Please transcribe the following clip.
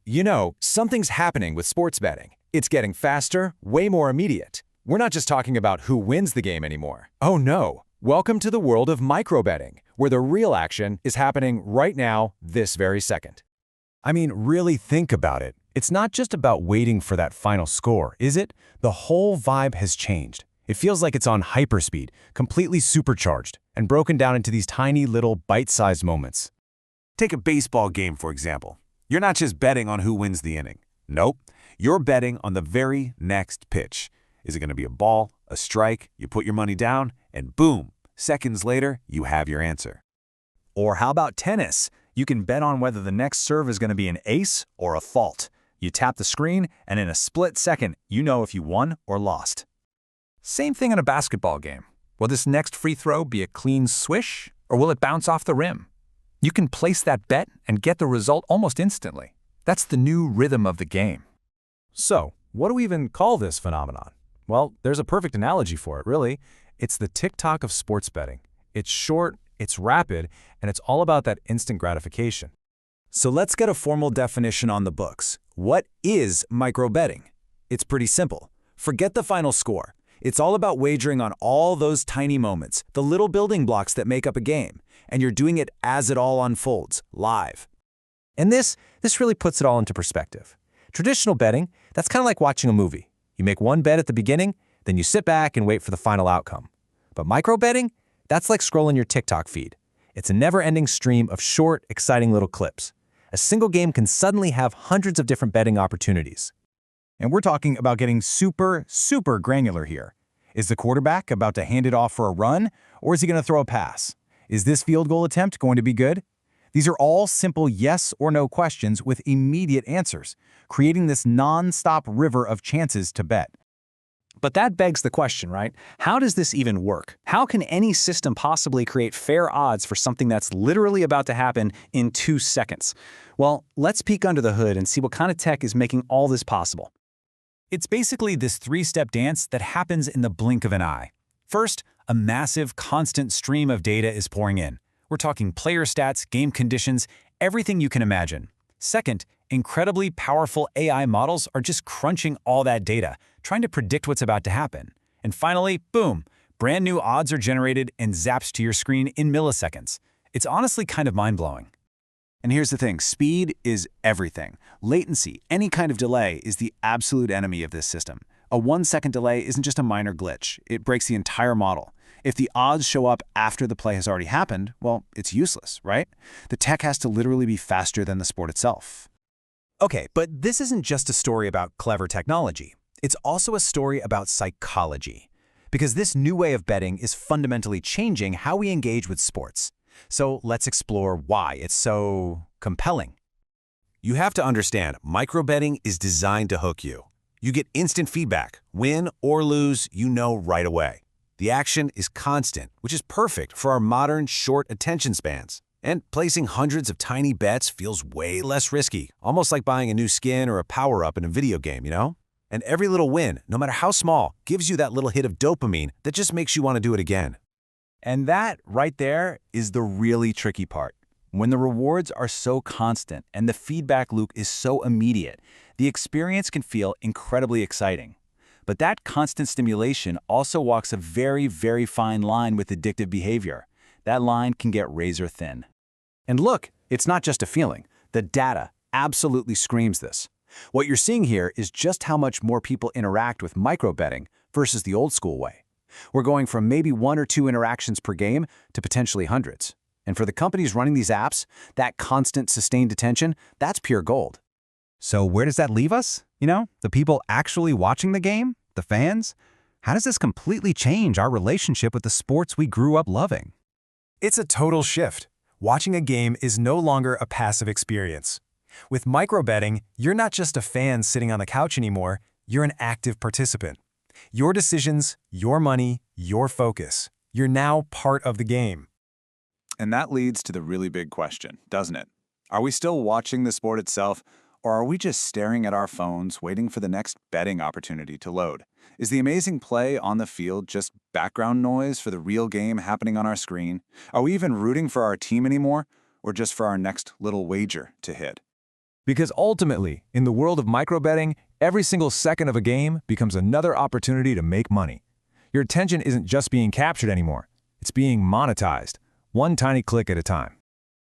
You know, something's happening with sports betting. It's getting faster, way more immediate. We're not just talking about who wins the game anymore. Oh no. Welcome to the world of micro betting, where the real action is happening right now, this very second. I mean, really think about it. It's not just about waiting for that final score, is it? The whole vibe has changed. It feels like it's on hyperspeed, completely supercharged, and broken down into these tiny little bite-sized moments. Take a baseball game, for example. You're not just betting on who wins the inning. Nope. You're betting on the very next pitch. Is it going to be a ball, a strike? You put your money down, and boom, seconds later, you have your answer. Or how about tennis? You can bet on whether the next serve is going to be an ace or a fault. You tap the screen, and in a split second, you know if you won or lost. Same thing in a basketball game. Will this next free throw be a clean swish, or will it bounce off the rim? You can place that bet and get the result almost instantly. That's the new rhythm of the game. So, what do we even call this phenomenon? Well, there's a perfect analogy for it, really. It's the TikTok of sports betting. It's short, it's rapid, and it's all about that instant gratification. So let's get a formal definition on the books. What is micro betting? It's pretty simple. Forget the final score. It's all about wagering on all those tiny moments, the little building blocks that make up a game, and you're doing it as it all unfolds, live. And this really puts it all into perspective. Traditional betting, that's kind of like watching a movie. You make one bet at the beginning, then you sit back and wait for the final outcome. But micro betting, that's like scrolling your TikTok feed. It's a never-ending stream of short, exciting little clips. A single game can suddenly have hundreds of different betting opportunities. And we're talking about getting super granular here. Is the quarterback about to hand it off for a run, or is he going to throw a pass? Is this field goal attempt going to be good? These are all simple yes or no questions with immediate answers, creating this non-stop river of chances to bet. But that begs the question, right? How does this even work? How can any system possibly create fair odds for something that's literally about to happen in 2 seconds? Well, let's peek under the hood and see what kind of tech is making all this possible. It's basically this three-step dance that happens in the blink of an eye. First, a massive, constant stream of data is pouring in. We're talking player stats, game conditions, everything you can imagine. Second, incredibly powerful AI models are just crunching all that data, trying to predict what's about to happen. And finally, boom, brand new odds are generated and zapped to your screen in milliseconds. It's honestly kind of mind-blowing. And here's the thing, speed is everything. Latency, any kind of delay, is the absolute enemy of this system. A 1-second delay isn't just a minor glitch, it breaks the entire model. If the odds show up after the play has already happened, well, it's useless, right? The tech has to literally be faster than the sport itself. Okay, but this isn't just a story about clever technology. It's also a story about psychology. Because this new way of betting is fundamentally changing how we engage with sports. So let's explore why it's so compelling. You have to understand, micro betting is designed to hook you. You get instant feedback. Win or lose, you know right away. The action is constant, which is perfect for our modern, short attention spans. And placing hundreds of tiny bets feels way less risky, almost like buying a new skin or a power-up in a video game, you know? And every little win, no matter how small, gives you that little hit of dopamine that just makes you want to do it again. And that, right there, is the really tricky part. When the rewards are so constant and the feedback loop is so immediate, the experience can feel incredibly exciting. But that constant stimulation also walks a very fine line with addictive behavior. That line can get razor thin. And look, it's not just a feeling. The data absolutely screams this. What you're seeing here is just how much more people interact with micro betting versus the old school way. We're going from maybe 1 or 2 interactions per game to potentially hundreds. And for the companies running these apps, that constant sustained attention, that's pure gold. So where does that leave us? You know, the people actually watching the game? The fans? How does this completely change our relationship with the sports we grew up loving? It's a total shift. Watching a game is no longer a passive experience. With micro betting, you're not just a fan sitting on the couch anymore, you're an active participant. Your decisions, your money, your focus. You're now part of the game. And that leads to the really big question, doesn't it? Are we still watching the sport itself, or are we just staring at our phones waiting for the next betting opportunity to load? Is the amazing play on the field just background noise for the real game happening on our screen? Are we even rooting for our team anymore, or just for our next little wager to hit? Because ultimately, in the world of micro-betting, every single second of a game becomes another opportunity to make money. Your attention isn't just being captured anymore. It's being monetized, one tiny click at a time.